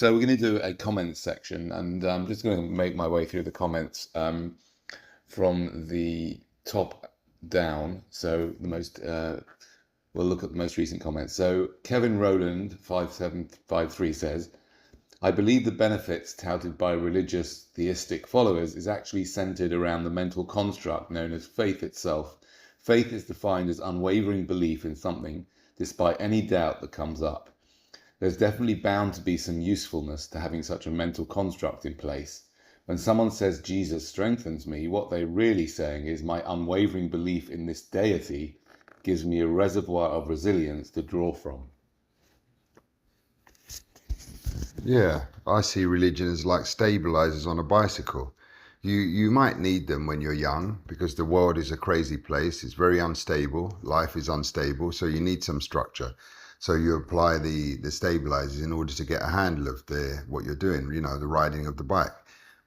So we're going to do a comments section, and I'm just going to make my way through the comments from the top down. So the most, we'll look at the most recent comments. So Kevin Rowland 5753 says, I believe the benefits touted by religious theistic followers is actually centered around the mental construct known as faith itself. Faith is defined as unwavering belief in something despite any doubt that comes up. There's definitely bound to be some usefulness to having such a mental construct in place. When someone says Jesus strengthens me, what they're really saying is my unwavering belief in this deity gives me a reservoir of resilience to draw from. Yeah, I see religion as like stabilizers on a bicycle. You might need them when you're young because the world is a crazy place. It's very unstable. Life is unstable. So you need some structure. So you apply the stabilizers in order to get a handle of what you're doing, the riding of the bike.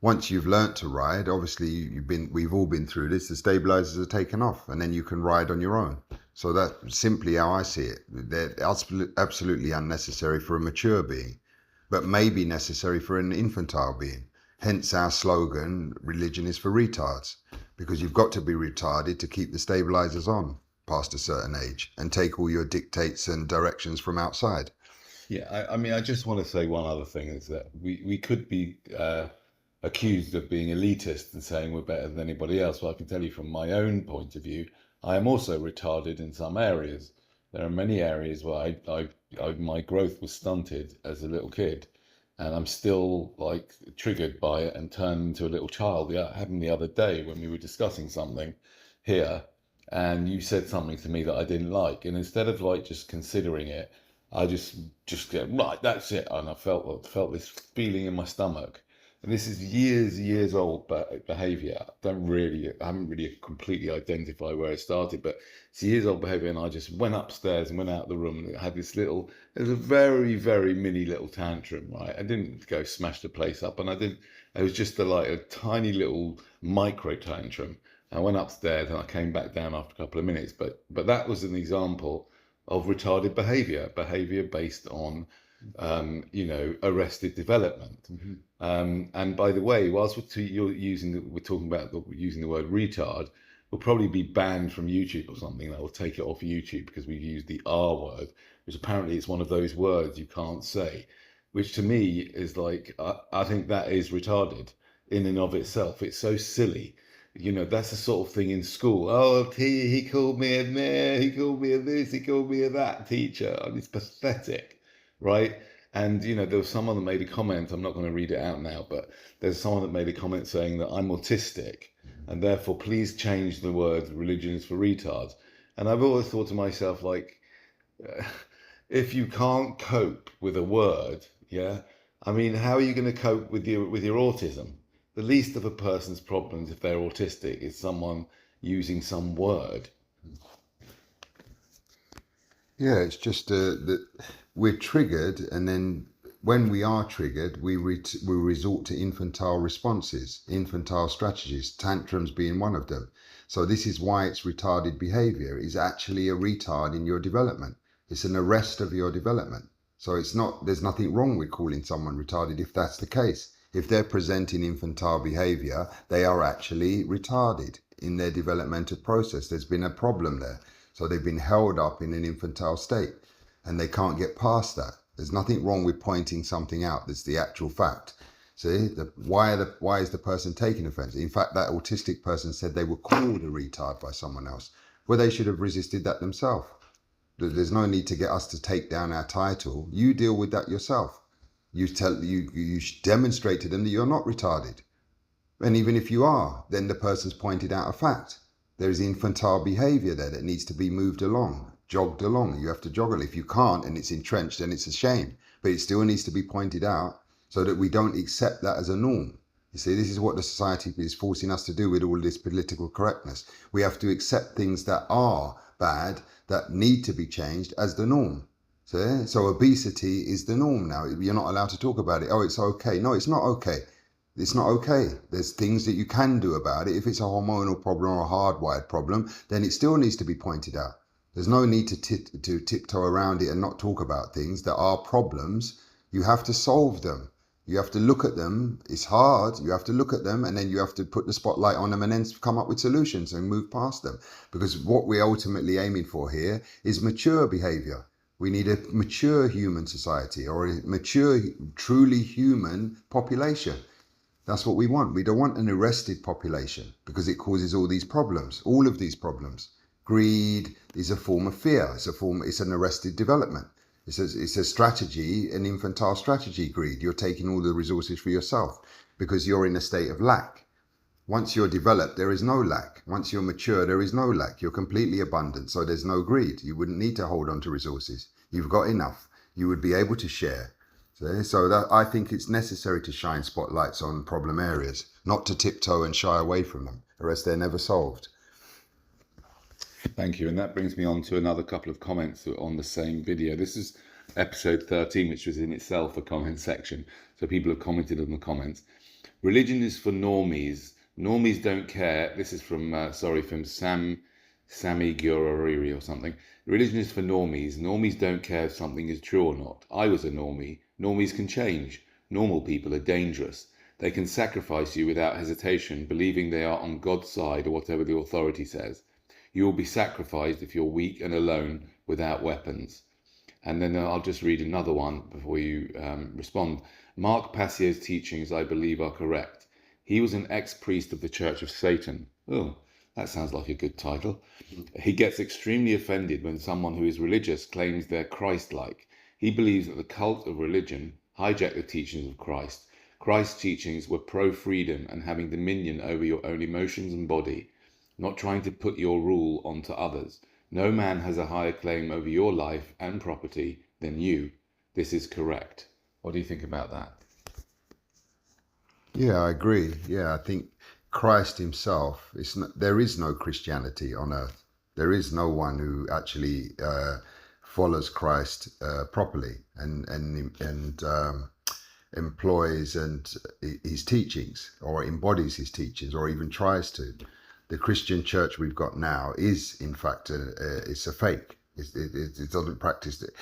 Once you've learnt to ride, obviously we've all been through this, the stabilizers are taken off and then you can ride on your own. So that's simply how I see it. They're absolutely unnecessary for a mature being, but maybe necessary for an infantile being. Hence our slogan, religion is for retards, because you've got to be retarded to keep the stabilizers on past a certain age and take all your dictates and directions from outside. Yeah, I mean, I just want to say one other thing is that we could be accused of being elitist and saying we're better than anybody else. Well, I can tell you from my own point of view, I am also retarded in some areas. There are many areas where my growth was stunted as a little kid, and I'm still like triggered by it and turned into a little child. Yeah, it happened the other day when we were discussing something here, and you said something to me that I didn't like, and instead of like just considering it, I just get right. That's it, and I felt this feeling in my stomach. And this is years old behavior. I haven't really completely identified where it started, but it's years old behavior. And I just went upstairs and went out of the room and had it was a very mini little tantrum, right? I didn't go smash the place up and it was just like a tiny little micro tantrum. I went upstairs and I came back down after a couple of minutes, but that was an example of retarded behavior based on arrested development. And by the way, whilst we're talking about using the word retard, we'll probably be banned from YouTube or something. That will take it off YouTube because we've used the R word, which apparently is one of those words you can't say, which to me is like, I think that is retarded in and of itself. It's so silly. That's the sort of thing in school. Oh, he called me a mare, he called me a this, he called me a that, teacher. And it's pathetic, right? And there was someone that made a comment. I'm not going to read it out now, but there's someone that made a comment saying that I'm autistic, and therefore please change the word religion is for retards. And I've always thought to myself, like, if you can't cope with a word, yeah, I mean, how are you going to cope with your autism? The least of a person's problems if they're autistic is someone using some word. Yeah, it's just that we're triggered, and then when we are triggered, we resort to infantile responses, infantile strategies, tantrums being one of them. So this is why it's retarded behavior. It's actually a retard in your development. It's an arrest of your development. So there's nothing wrong with calling someone retarded if that's the case. If they're presenting infantile behavior, they are actually retarded in their developmental process. There's been a problem there. So they've been held up in an infantile state and they can't get past that. There's nothing wrong with pointing something out that's the actual fact. See, why is the person taking offense? In fact, that autistic person said they were called a retard by someone else. Well, they should have resisted that themselves. There's no need to get us to take down our title. You deal with that yourself. You demonstrate to them that you're not retarded. And even if you are, then the person's pointed out a fact. There is infantile behavior there that needs to be moved along, jogged along. You have to joggle. If you can't and it's entrenched, then it's a shame. But it still needs to be pointed out so that we don't accept that as a norm. You see, this is what the society is forcing us to do with all this political correctness. We have to accept things that are bad, that need to be changed as the norm. So obesity is the norm now. You're not allowed to talk about it. Oh, it's okay. No, it's not okay. It's not okay. There's things that you can do about it. If it's a hormonal problem or a hardwired problem, then it still needs to be pointed out. There's no need to tiptoe around it and not talk about things that are problems You have to solve them. You have to look at them. It's hard. You have to look at them, and then you have to put the spotlight on them and then come up with solutions and move past them. Because what we're ultimately aiming for here is mature behavior. We need a mature human society, or a mature, truly human population. That's what we want. We don't want an arrested population, because it causes all these problems, all of these problems. Greed is a form of fear. It's an arrested development. It's a strategy, an infantile strategy, greed. You're taking all the resources for yourself because you're in a state of lack. Once you're developed, there is no lack. Once you're mature, there is no lack. You're completely abundant, so there's no greed. You wouldn't need to hold on to resources. You've got enough. You would be able to share. So that, I think it's necessary to shine spotlights on problem areas, not to tiptoe and shy away from them, or else they're never solved. Thank you. And that brings me on to another couple of comments on the same video. This is episode 13, which was in itself a comment section. So people have commented on the comments. Religion is for normies. Normies don't care. This is from Sammy Gurariri or something. Religion is for normies. Normies don't care if something is true or not. I was a normie. Normies can change. Normal people are dangerous. They can sacrifice you without hesitation, believing they are on God's side or whatever the authority says. You will be sacrificed if you're weak and alone without weapons. And then I'll just read another one before you respond. Mark Passio's teachings, I believe, are correct. He was an ex-priest of the Church of Satan. Oh, that sounds like a good title. He gets extremely offended when someone who is religious claims they're Christ-like. He believes that the cult of religion hijacked the teachings of Christ. Christ's teachings were pro-freedom and having dominion over your own emotions and body, not trying to put your rule onto others. No man has a higher claim over your life and property than you. This is correct. What do you think about that? Yeah, I agree. Yeah, I think Christ himself, there is no Christianity on earth. There is no one who actually follows Christ properly and employs his teachings, or embodies his teachings, or even tries to. The Christian church we've got now is, in fact, it's a fake. It doesn't practice it.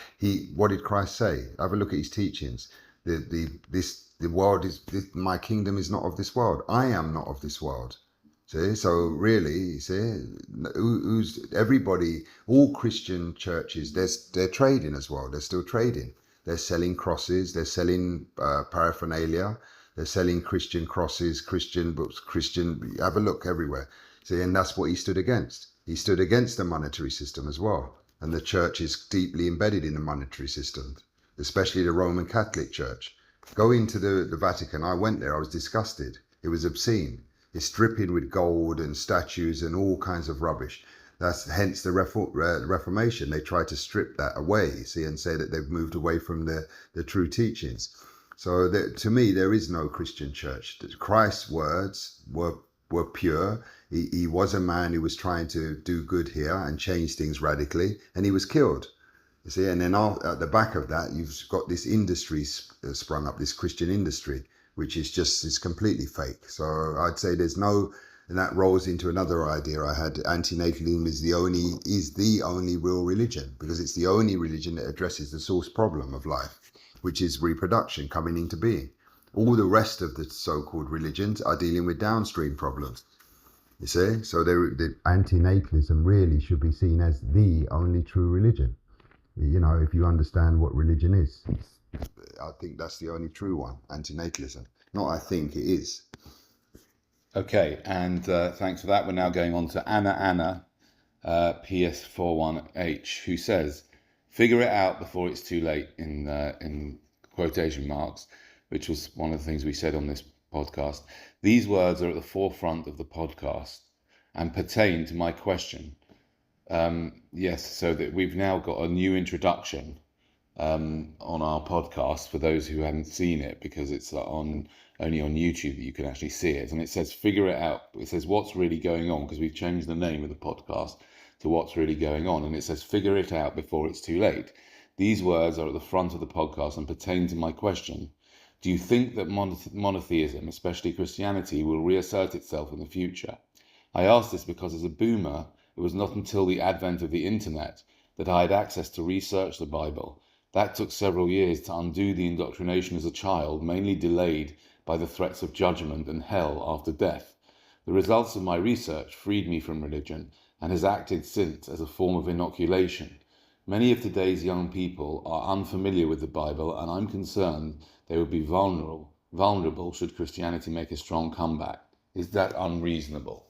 What did Christ say? Have a look at his teachings. The world is, my kingdom is not of this world. I am not of this world. See, so really, everybody, all Christian churches, they're trading as well. They're still trading. They're selling crosses. They're selling paraphernalia. They're selling Christian crosses, Christian books, have a look everywhere. See, and that's what he stood against. He stood against the monetary system as well. And the church is deeply embedded in the monetary system, especially the Roman Catholic Church. Go into the Vatican. I went there. I was disgusted. It was obscene. It's dripping with gold and statues and all kinds of rubbish. That's hence the Reformation. They tried to strip that away, see, and say that they've moved away from the true teachings. So to me, there is no Christian church. Christ's words were pure. He was a man who was trying to do good here and change things radically, and he was killed. You see, and then at the back of that, you've got this industry sprung up, this Christian industry, which is completely fake. So I'd say and that rolls into another idea I had. Antinatalism is the only real religion, because it's the only religion that addresses the source problem of life, which is reproduction coming into being. All the rest of the so-called religions are dealing with downstream problems. You see, so the antinatalism really should be seen as the only true religion. You know, if you understand what religion is, I think that's the only true one, antinatalism. Not I think, it is. Okay, and thanks for that. We're now going on to Anna PS41H, who says, "Figure it out before it's too late," in quotation marks, which was one of the things we said on this podcast. These words are at the forefront of the podcast and pertain to my question. Yes, so that we've now got a new introduction on our podcast for those who haven't seen it, because it's only on YouTube that you can actually see it. And it says, figure it out. It says, what's really going on? Because we've changed the name of the podcast to what's really going on. And it says, figure it out before it's too late. These words are at the front of the podcast and pertain to my question. Do you think that monotheism, especially Christianity, will reassert itself in the future? I ask this because as a boomer, it was not until the advent of the internet that I had access to research the Bible, That took several years to undo the indoctrination as a child, mainly delayed by the threats of judgment and hell after death. The results of my research freed me from religion and has acted since as a form of inoculation. Many of today's young people are unfamiliar with the Bible, and I'm concerned they would be vulnerable should Christianity make a strong comeback. Is that unreasonable?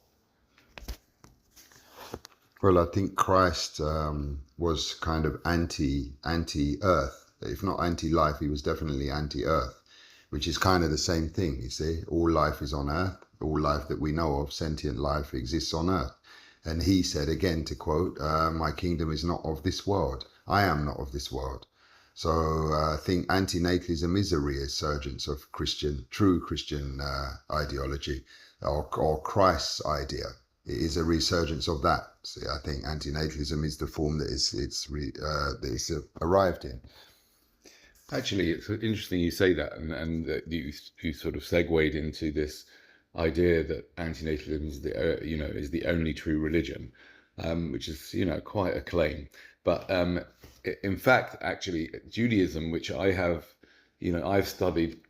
Well, I think Christ was kind of anti-earth. If not anti-life, he was definitely anti-earth, which is kind of the same thing, you see. All life is on earth. All life that we know of, sentient life, exists on earth. And he said, again, to quote, my kingdom is not of this world. I am not of this world. So I think antinatalism is a resurgence of true Christian ideology, or Christ's idea. It is a resurgence of that. So I think antinatalism is the form that it's arrived in. Actually, it's interesting you say that, and that you sort of segued into this idea that antinatalism is is the only true religion, which is quite a claim. But in fact, actually, Judaism, which I have, I've studied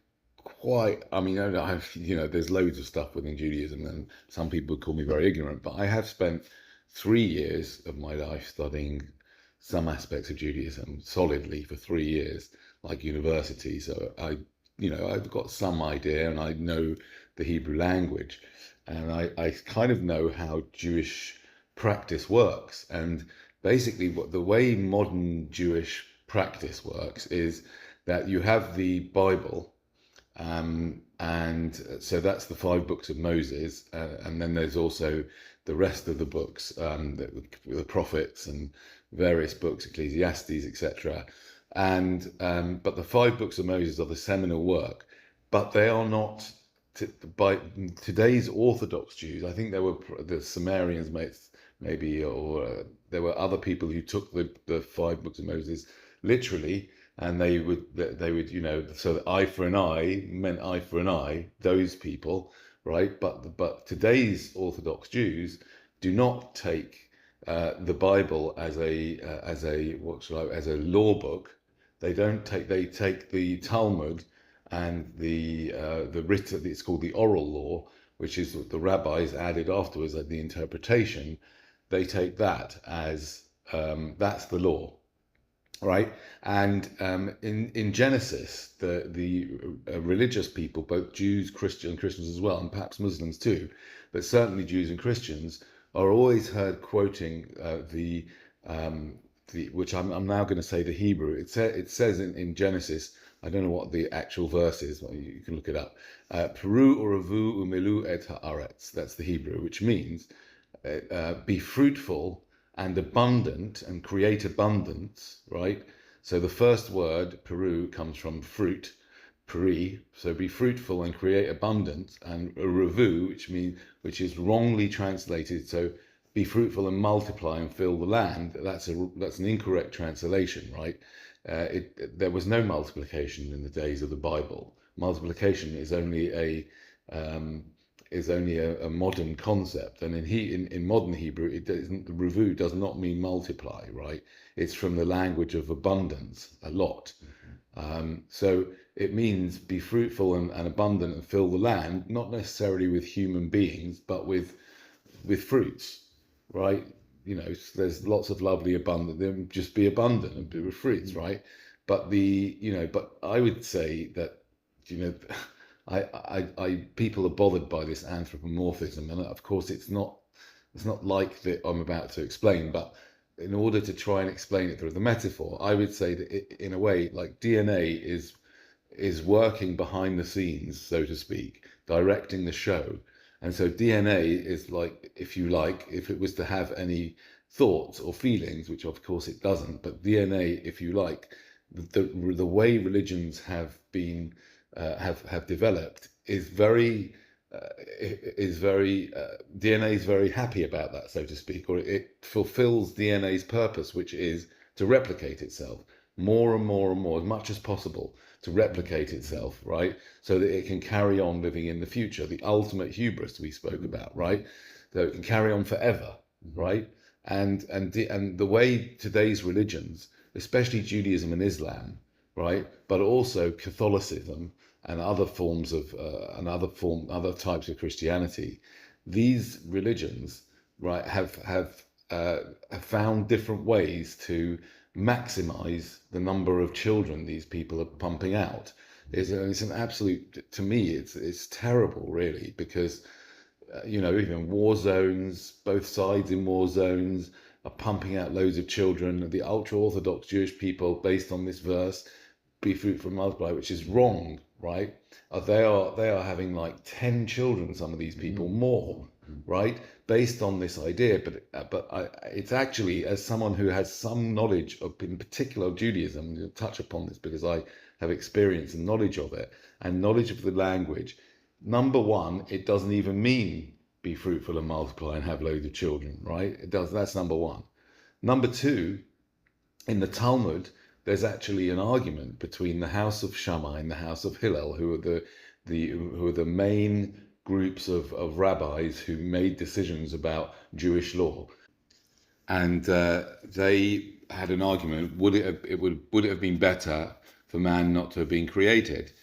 quite. I mean, there's loads of stuff within Judaism, and some people call me very ignorant, but I have spent 3 years of my life studying some aspects of Judaism solidly for 3 years, like university. So I've got some idea, and I know the Hebrew language, and I kind of know how Jewish practice works. And basically, the way modern Jewish practice works is that you have the Bible. And so that's the 5 books of Moses, and then there's also the rest of the books, the prophets and various books, Ecclesiastes, etc. And but the 5 books of Moses are the seminal work, but they are not by today's Orthodox Jews. I think there were the Sumerians, maybe, or there were other people who took the 5 books of Moses literally. And they would, so that eye for an eye meant eye for an eye, those people, right? But today's Orthodox Jews do not take the Bible as a law book. They take the Talmud and the written, it's called the oral law, which is what the rabbis added afterwards as the interpretation. They take that as that's the law. Right, and in Genesis, the religious people, both Jews, Christians as well, and perhaps Muslims too, but certainly Jews and Christians, are always heard quoting the which I'm now going to say the Hebrew. It says in Genesis, I don't know what the actual verse is. You can look it up. Peru uravu umilu et haaretz. That's the Hebrew, which means be fruitful and abundant and create abundance, right? So the first word, Peru, comes from fruit, peri, so be fruitful and create abundance, and revu, which is wrongly translated, so be fruitful and multiply and fill the land. That's an incorrect translation, right? There was no multiplication in the days of the Bible. Multiplication is only a modern concept, and in modern Hebrew, revu does not mean multiply, right? It's from the language of abundance, a lot. So it means be fruitful and abundant and fill the land, not necessarily with human beings, but with fruits, right? There's lots of lovely abundant. Then just be abundant and be with fruits, right? But but I would say that people are bothered by this anthropomorphism, and of course it's not like that I'm about to explain, but in order to try and explain it through the metaphor, I would say that in a way, like DNA is working behind the scenes, so to speak, directing the show. And so DNA is like, if it was to have any thoughts or feelings, which of course it doesn't, but DNA, if you like, the way religions have been have developed is very DNA is very happy about that, so to speak, or it fulfills DNA's purpose, which is to replicate itself more and more and more, as much as possible, to replicate itself, right? So that it can carry on living in the future, the ultimate hubris we spoke about, right? So it can carry on forever, right? And the way today's religions especially Judaism and Islam, right? But also Catholicism and other forms of other types of Christianity. These religions, right, have found different ways to maximize the number of children these people are pumping out. It's an absolute, to me, it's terrible, really, because even war zones, both sides in war zones are pumping out loads of children. The ultra Orthodox Jewish people, based on this verse, be fruitful and multiply, which is wrong, right? They are having like 10 children, some of these people, more, right? Based on this idea. It's actually, as someone who has some knowledge of, in particular, Judaism, to touch upon this because I have experience and knowledge of it and knowledge of the language. Number one, it doesn't even mean be fruitful and multiply and have loads of children, right? It does. That's number one. Number two, in the Talmud, there's actually an argument between the house of Shammai and the house of Hillel, who are the main groups of rabbis who made decisions about Jewish law, and they had an argument: would it have been better for man not to have been created?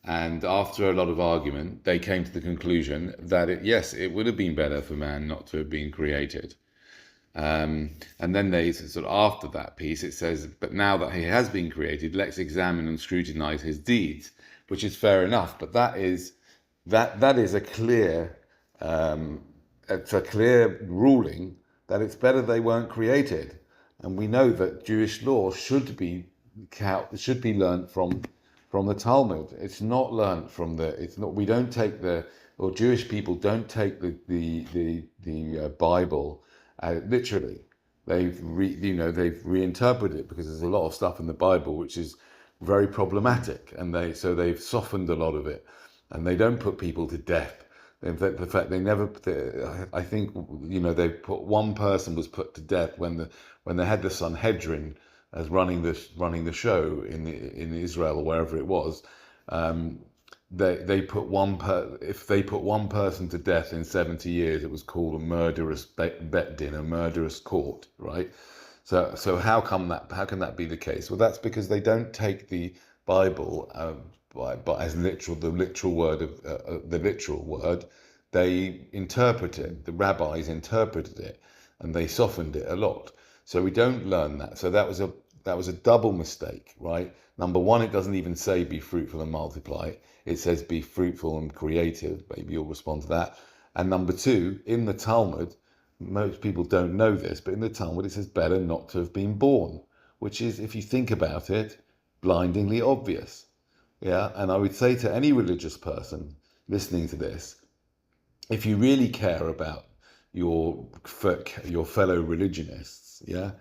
And after a lot of argument, they came to the conclusion that yes, it would have been better for man not to have been created. And then they sort of, after that piece, it says, but now that he has been created, let's examine and scrutinize his deeds, which is fair enough. But that is a clear, it's a clear ruling that it's better they weren't created. And we know that Jewish law should be learnt from the Talmud. It's not learnt from we don't take or Jewish people don't take the Bible literally. They've reinterpreted it, because there's a lot of stuff in the Bible which is very problematic, and they've softened a lot of it, and they don't put people to death. In fact, I think they put one person was put to death when they had the Sanhedrin as running the show in Israel or wherever it was. If they put one person to death in 70 years, it was called a murderous bet din, a murderous court, right? So how can that be the case? Well, that's because they don't take the Bible but as the literal word. They interpret it. The rabbis interpreted it, and they softened it a lot. So we don't learn that. So that was a double mistake, right? Number one, it doesn't even say be fruitful and multiply. It says be fruitful and creative. Maybe you'll respond to that. And number two, in the Talmud, most people don't know this, but in the Talmud it says better not to have been born, which is, if you think about it, blindingly obvious. Yeah, and I would say to any religious person listening to this, if you really care about your fellow religionists, yeah,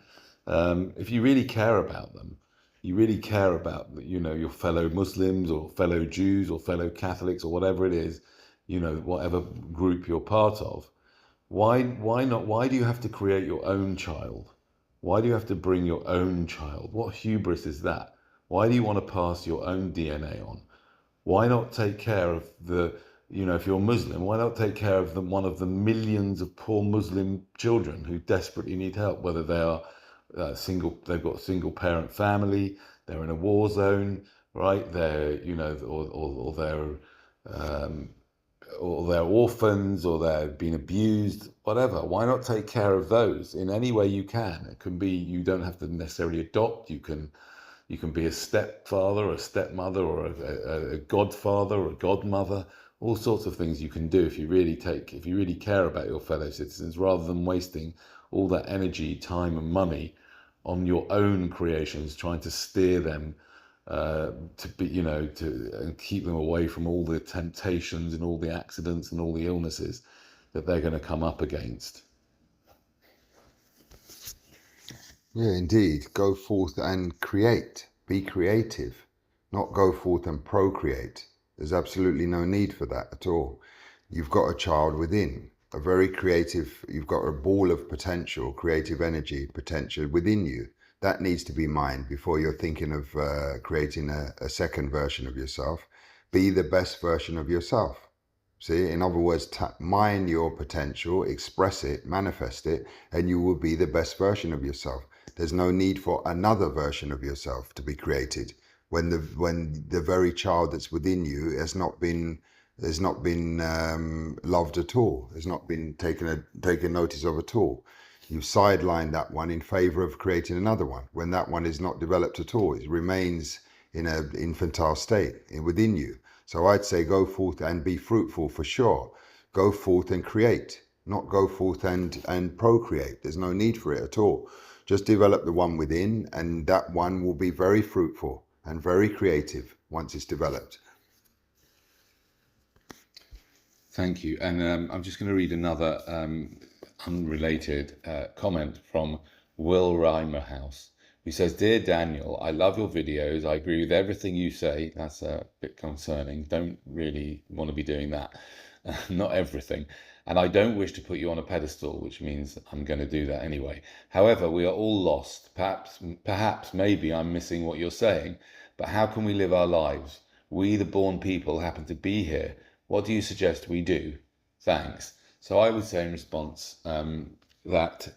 if you really care about them, you really care about your fellow Muslims or fellow Jews or fellow Catholics or whatever it is, whatever group you're part of. Why not? Why do you have to create your own child? Why do you have to bring your own child? What hubris is that? Why do you want to pass your own DNA on? Why not take care of if you're Muslim, why not take care of one of the millions of poor Muslim children who desperately need help, whether they are they've got a single parent family, they're in a war zone, right? They're, or they're orphans, or they're being abused, whatever. Why not take care of those in any way you can? It can be, you don't have to necessarily adopt. You can be a stepfather, or a stepmother, or a godfather, or a godmother. All sorts of things you can do if you really care about your fellow citizens, rather than wasting all that energy, time, and money on your own creations, trying to steer them and keep them away from all the temptations and all the accidents and all the illnesses that they're going to come up against. Yeah, indeed. Go forth and create. Be creative, not go forth and procreate. There's absolutely no need for that at all. You've got a child within, a very creative, you've got a ball of potential, creative energy, potential within you. That needs to be mined before you're thinking of creating a second version of yourself. Be the best version of yourself. See, in other words, mine your potential, express it, manifest it, and you will be the best version of yourself. There's no need for another version of yourself to be created when the very child that's within you has not been loved at all, has not been taken notice of at all. You've sidelined that one in favor of creating another one when that one is not developed at all. It remains in an infantile state within you. So I'd say go forth and be fruitful for sure. Go forth and create, not go forth and procreate. There's no need for it at all. Just develop the one within, and that one will be very fruitful and very creative once it's developed. Thank you. And I'm just going to read another unrelated comment from Will Reimerhouse, who says, "Dear Daniel, I love your videos. I agree with everything you say." That's a bit concerning. Don't really want to be doing that. Not everything. "And I don't wish to put you on a pedestal," which means I'm going to do that anyway. "However, we are all lost. Perhaps, maybe I'm missing what you're saying. But how can we live our lives? We, the born people, happen to be here. What do you suggest we do? Thanks." So I would say in response that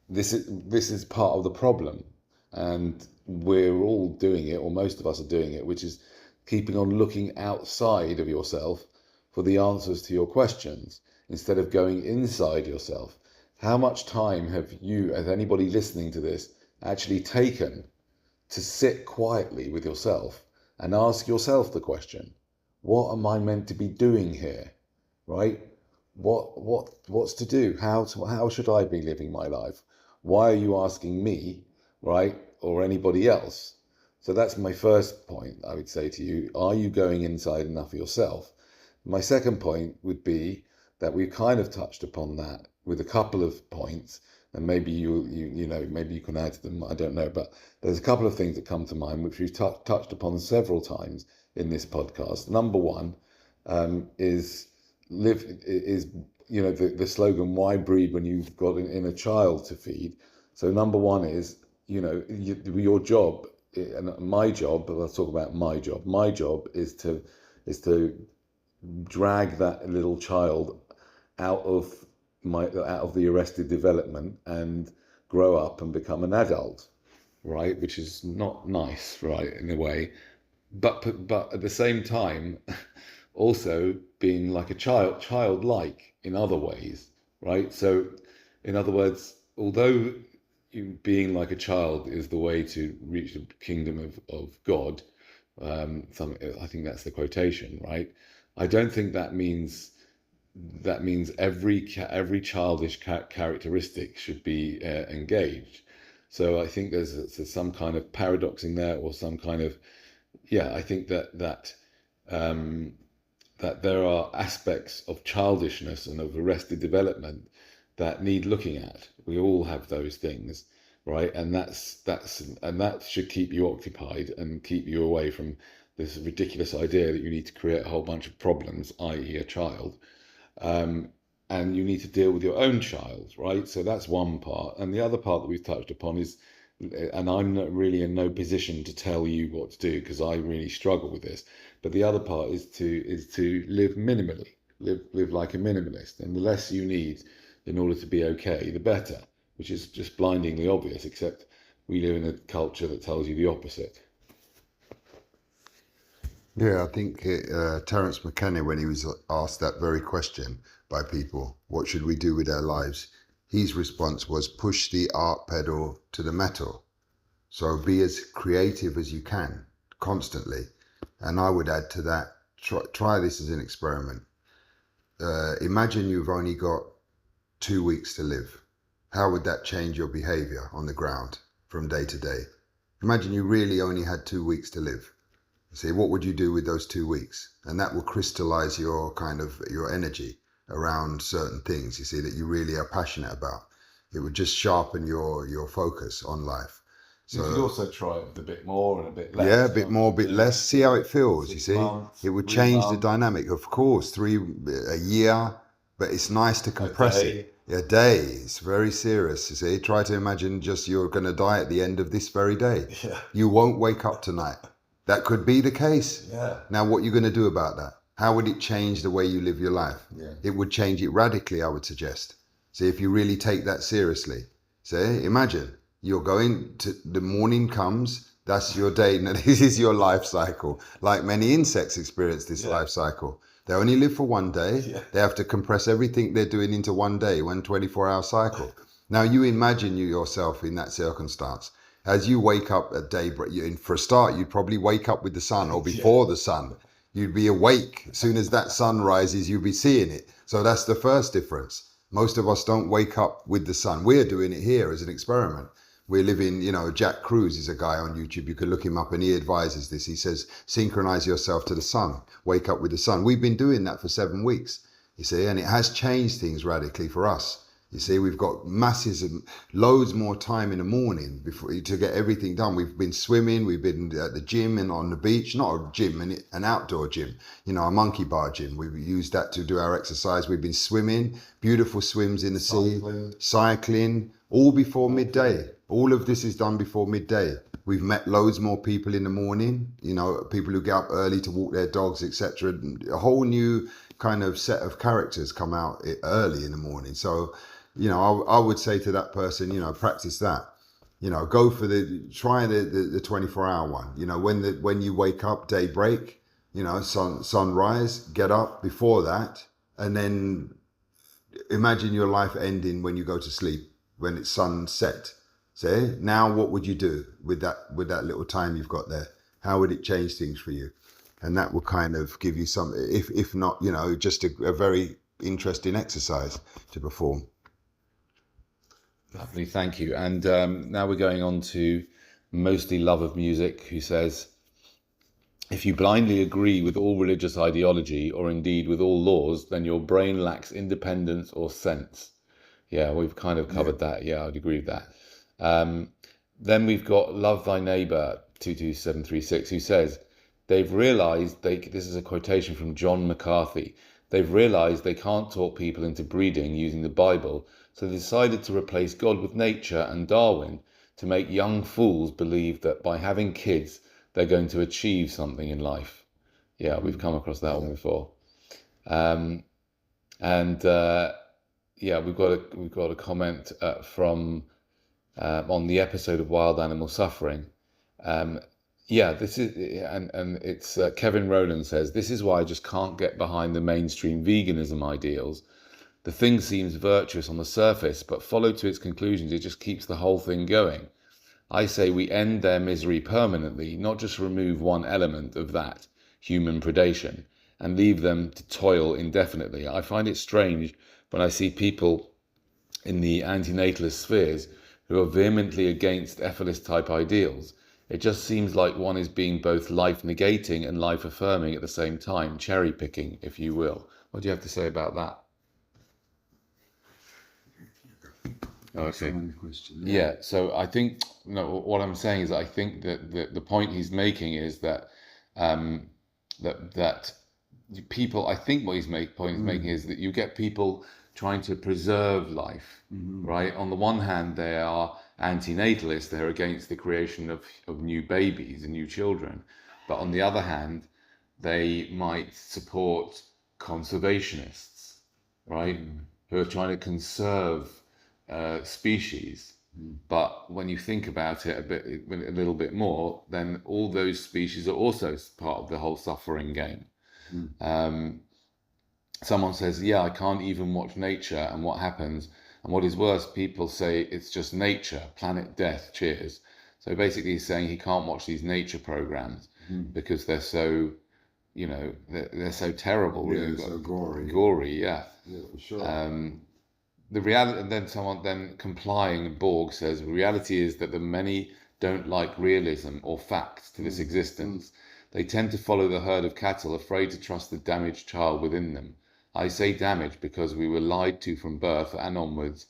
this is part of the problem, and we're all doing it, or most of us are doing it, which is keeping on looking outside of yourself for the answers to your questions instead of going inside yourself. How much time have you, as anybody listening to this, actually taken to sit quietly with yourself and ask yourself the question, what am I meant to be doing here? Right? What's to do? How should I be living my life? Why are you asking me, right, or anybody else? So that's my first point. I would say to you, are you going inside enough of yourself? My second point would be that we've kind of touched upon that with a couple of points, and maybe you know, maybe you can add to them, I don't know, but there's a couple of things that come to mind which we've touched upon several times in this podcast. Number one is you know, the slogan, why breed when you've got an inner child to feed? So number one is, you know, your job, and my job, but let's talk about my job. My job is to drag that little child out of the arrested development and grow up and become an adult, right? Which is not nice, right, in a way, but at the same time also being like a childlike in other ways, right? So in other words, although being like a child is the way to reach the kingdom of God, I think that's the quotation, right? I don't think that means every childish characteristic should be engaged. So I think there's some kind of paradox in there, or some kind of, yeah, I think that there are aspects of childishness and of arrested development that need looking at. We all have those things, right? And that should keep you occupied and keep you away from this ridiculous idea that you need to create a whole bunch of problems, i.e. a child. And you need to deal with your own child, right? So that's one part. And the other part that we've touched upon is, and I'm not really in no position to tell you what to do because I really struggle with this, but the other part is to live minimally, live like a minimalist, and the less you need in order to be okay, the better, which is just blindingly obvious, except we live in a culture that tells you the opposite. Yeah, I think Terence McKenna, when he was asked that very question by people, what should we do with our lives? His response was push the art pedal to the metal. So be as creative as you can constantly. And I would add to that, try this as an experiment. Imagine you've only got 2 weeks to live. How would that change your behavior on the ground from day to day? Imagine you really only had 2 weeks to live. See, what would you do with those 2 weeks? And that will crystallize your energy around certain things, you see, that you really are passionate about. It would just sharpen your focus on life. So you could also try it with a bit more and a bit less. Yeah, a bit more, a bit less. See how it feels, you 6 see. months, It would 3 change the months. dynamic. Of course, a year, but it's nice to compress it. A day, it's very serious, you see. Try to imagine just you're going to die at the end of this very day. Yeah. You won't wake up tonight. That could be the case. Yeah. Now, what are you going to do about that? How would it change the way you live your life? Yeah. It would change it radically, I would suggest. See, if you really take that seriously. See, imagine You're going to, the morning comes, that's your day. Now, this is your life cycle. Like many insects experience this life cycle. They only live for one day. They have to compress everything they're doing into one day, one 24-hour cycle. Now you imagine yourself in that circumstance. As you wake up at daybreak, for a start, you'd probably wake up with the sun or before the sun. You'd be awake. As soon as that sun rises, you'll be seeing it. So that's the first difference. Most of us don't wake up with the sun. We're doing it here as an experiment. We're living, Jack Cruz is a guy on YouTube. You can look him up and he advises this. He says, synchronize yourself to the sun, wake up with the sun. We've been doing that for 7 weeks, you see, and it has changed things radically for us. You see, we've got masses and loads more time in the morning to get everything done. We've been swimming, we've been at the gym and on the beach, not a gym, an outdoor gym, a monkey bar gym. We've used that to do our exercise. We've been swimming, beautiful swims in the sea, cycling, all before midday. All of this is done before midday. We've met loads more people in the morning, people who get up early to walk their dogs, etc. A whole new kind of set of characters come out early in the morning. So, I would say to that person, practice that. Go for try the 24-hour one. When you wake up, daybreak, sunrise, get up before that, and then imagine your life ending when you go to sleep, when it's sunset. See, now what would you do with that little time you've got there? How would it change things for you? And that will kind of give you some, if not, just a very interesting exercise to perform. Lovely, thank you. And now we're going on to Mostly Love of Music, who says, if you blindly agree with all religious ideology, or indeed with all laws, then your brain lacks independence or sense. Yeah, we've kind of covered that. Yeah, I'd agree with that. Then we've got Love Thy Neighbour 22736, who says, they've realised, this is a quotation from John McCarthy, they've realised they can't talk people into breeding using the Bible, so they decided to replace God with nature and Darwin to make young fools believe that by having kids, they're going to achieve something in life. Yeah, we've come across that one before. Yeah, we've got a comment from on the episode of Wild Animal Suffering. Yeah, this is, and it's Kevin Rowland says, this is why I just can't get behind the mainstream veganism ideals. The thing seems virtuous on the surface, but followed to its conclusions, it just keeps the whole thing going. I say we end their misery permanently, not just remove one element of that, human predation, and leave them to toil indefinitely. I find it strange when I see people in the antinatalist spheres who are vehemently against ephealist type ideals. It just seems like one is being both life negating and life affirming at the same time, cherry picking, if you will. What do you have to say about that? Oh, okay. Yeah, so I think, what I'm saying is I think that the point he's making is that that people, I think what he's making is that you get people trying to preserve life, right? On the one hand, they are antinatalists, they're against the creation of new babies and new children. But on the other hand, they might support conservationists, right? Who are trying to conserve species. But when you think about it a little bit more, then all those species are also part of the whole suffering game. Someone says, yeah, I can't even watch nature, and what happens? And what is worse, people say it's just nature, planet death, cheers. So basically he's saying he can't watch these nature programs because they're so, they're so terrible. Yeah, really. So gory. Gory, yeah. Yeah, for sure. The reality, and then someone complying, Borg says, the reality is that the many don't like realism or facts to this existence. They tend to follow the herd of cattle, afraid to trust the damaged child within them. I say damaged because we were lied to from birth and onwards,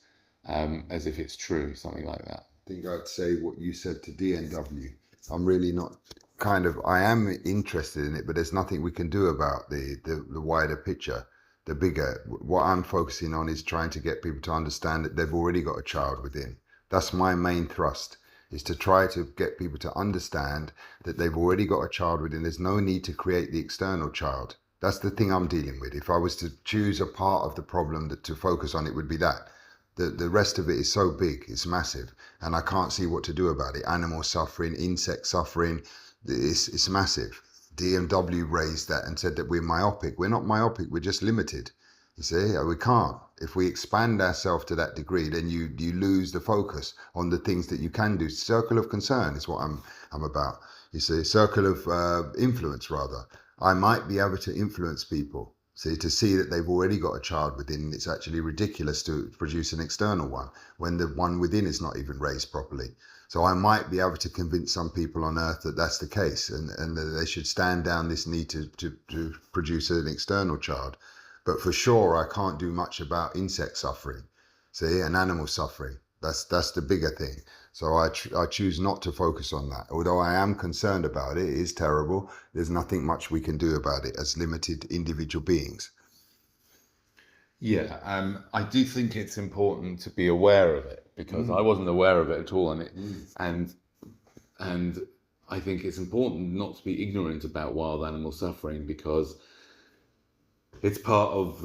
as if it's true, something like that. I think I'd say what you said to DNW. I'm really not I am interested in it, but there's nothing we can do about the wider picture. The bigger, what I'm focusing on is trying to get people to understand that they've already got a child within. That's my main thrust, is to try to get people to understand that they've already got a child within. There's no need to create the external child. That's the thing I'm dealing with. If I was to choose a part of the problem to focus on, it would be that. The rest of it is so big, it's massive, and I can't see what to do about it. Animal suffering, insect suffering, it's massive. DMW raised that and said that we're myopic. We're not myopic, we're just limited. You see, we can't. If we expand ourselves to that degree, then you lose the focus on the things that you can do. Circle of concern is what I'm about. You see, circle of influence rather. I might be able to influence people. See, to see that they've already got a child within, it's actually ridiculous to produce an external one when the one within is not even raised properly. So I might be able to convince some people on earth that that's the case, and that they should stand down this need to produce an external child. But for sure, I can't do much about insect suffering, see, and animal suffering. That's the bigger thing. So I choose not to focus on that. Although I am concerned about it, it is terrible. There's nothing much we can do about it as limited individual beings. Yeah, I do think it's important to be aware of it, because I wasn't aware of it at all, and I think it's important not to be ignorant about wild animal suffering, because it's part of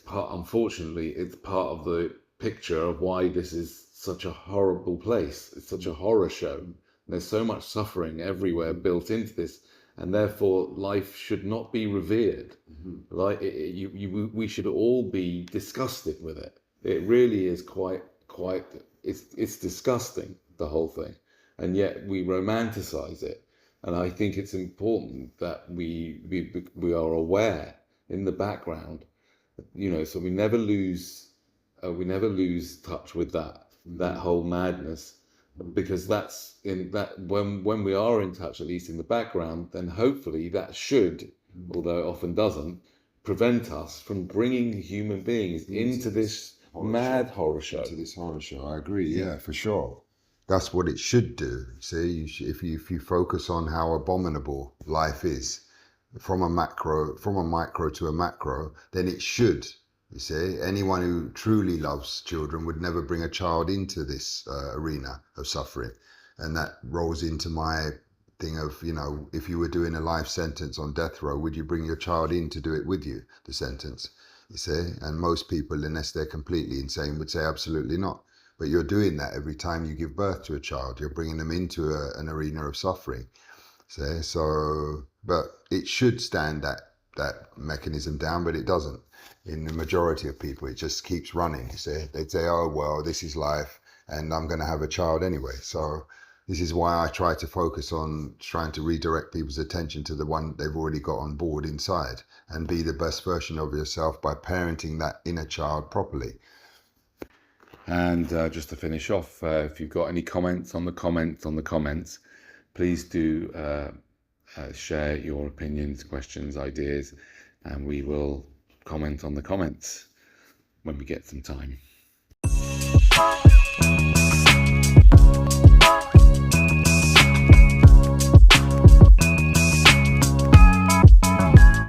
unfortunately, it's part of the picture of why this is such a horrible place. It's such a horror show. There's so much suffering everywhere built into this, and therefore life should not be revered. Like we should all be disgusted with it. It really is quite. It's disgusting, the whole thing, and yet we romanticize it. And I think it's important that we are aware in the background, so we never lose touch with that whole madness, because that's in that when we are in touch, at least in the background, then hopefully that should, although it often doesn't, prevent us from bringing human beings into this mad horror show. Into this horror show, I agree. Yeah, for sure. That's what it should do. See, if you focus on how abominable life is, from a micro to a macro, then it should. You see, anyone who truly loves children would never bring a child into this arena of suffering. And that rolls into my thing of, if you were doing a life sentence on death row, would you bring your child in to do it with you, the sentence? You see, and most people, unless they're completely insane, would say absolutely not. But you're doing that every time you give birth to a child. You're bringing them into an arena of suffering. See, but it should stand that mechanism down, but it doesn't. In the majority of people, it just keeps running. You see, they'd say, "Oh well, this is life, and I'm going to have a child anyway." So this is why I try to focus on trying to redirect people's attention to the one they've already got on board inside, and be the best version of yourself by parenting that inner child properly. And just to finish off, if you've got any comments on the comments, please do share your opinions, questions, ideas, and we will comment on the comments when we get some time.